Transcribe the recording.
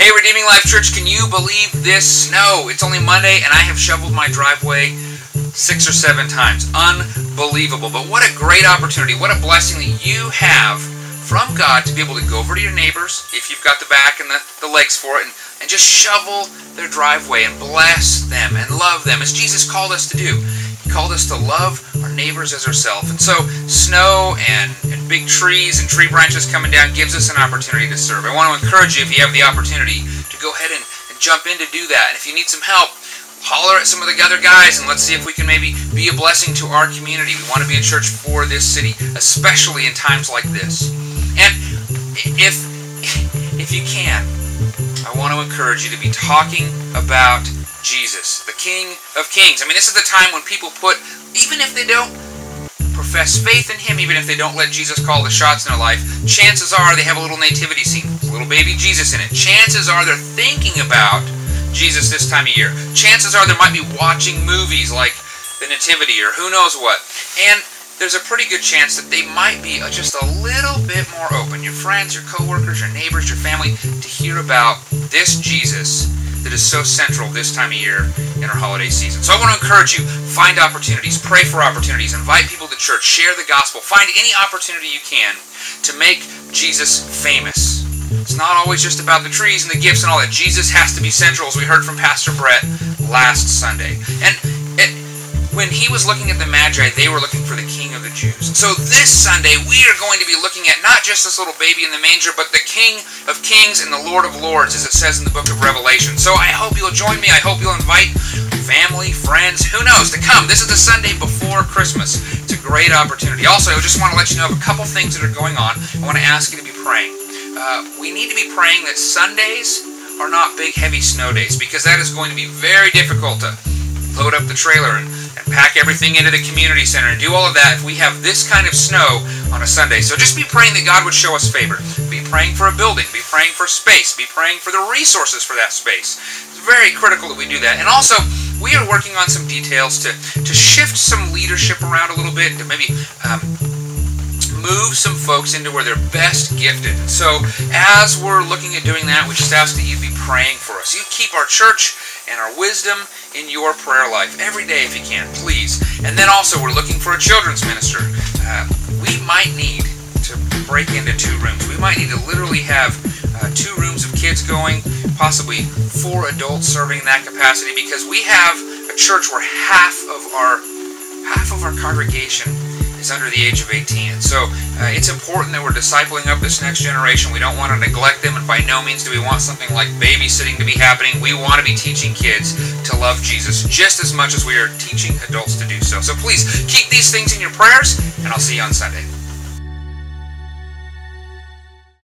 Hey, Redeeming Life Church, can you believe this snow? It's only Monday and I have shoveled my driveway 6 or 7 times. Unbelievable. But what a great opportunity, what a blessing that you have from God to be able to go over to your neighbors, if you've got the back and the legs for it, and just shovel their driveway and bless them and love them as Jesus called us to do. He called us to love our neighbors as ourselves. And so snow and big trees and tree branches coming down gives us an opportunity to serve. I want to encourage you, if you have the opportunity, to go ahead and jump in to do that. And if you need some help, holler at some of the other guys and let's see if we can maybe be a blessing to our community. We want to be a church for this city, especially in times like this. And if you can, I want to encourage you to be talking about Jesus, the King of Kings. I mean, this is the time when people put, even if they don't profess faith in Him, even if they don't let Jesus call the shots in their life, chances are they have a little nativity scene, a little baby Jesus in it. Chances are they're thinking about Jesus this time of year. Chances are they might be watching movies like the Nativity or who knows what. And there's a pretty good chance that they might be just a little bit more open, your friends, your coworkers, your neighbors, your family, to hear about this Jesus that is so central this time of year in our holiday season. So I want to encourage you, find opportunities, pray for opportunities, invite people to church, share the gospel, find any opportunity you can to make Jesus famous. It's not always just about the trees and the gifts and all that. Jesus has to be central, as we heard from Pastor Brett last Sunday. And when he was looking at the Magi, they were looking for the King of the Jews. So this Sunday, we are going to be looking at not just this little baby in the manger, but the King of Kings and the Lord of Lords, as it says in the book of Revelation. So I hope you'll join me. I hope you'll invite family, friends, who knows, to come. This is the Sunday before Christmas. It's a great opportunity. Also, I just want to let you know of a couple things that are going on. I want to ask you to be praying. We need to be praying that Sundays are not big, heavy snow days, because that is going to be very difficult to load up the trailer and pack everything into the community center and do all of that if we have this kind of snow on a Sunday. So just be praying that God would show us favor. Be praying for a building. Be praying for space. Be praying for the resources for that space. It's very critical that we do that. And also, we are working on some details to shift some leadership around a little bit, to maybe move some folks into where they're best gifted. So as we're looking at doing that, we just ask that you be praying for us. You keep our church and our wisdom in your prayer life every day if you can, please. And then also we're looking for a children's minister. We might need to break into 2 rooms. We might need to literally have 2 rooms of kids going, possibly 4 adults serving in that capacity, because we have a church where half of our congregation is under the age of 18. So it's important that we're discipling up this next generation. We don't want to neglect them, and by no means do we want something like babysitting to be happening. We want to be teaching kids to love Jesus just as much as we are teaching adults to do so. So please keep these things in your prayers, and I'll see you on Sunday.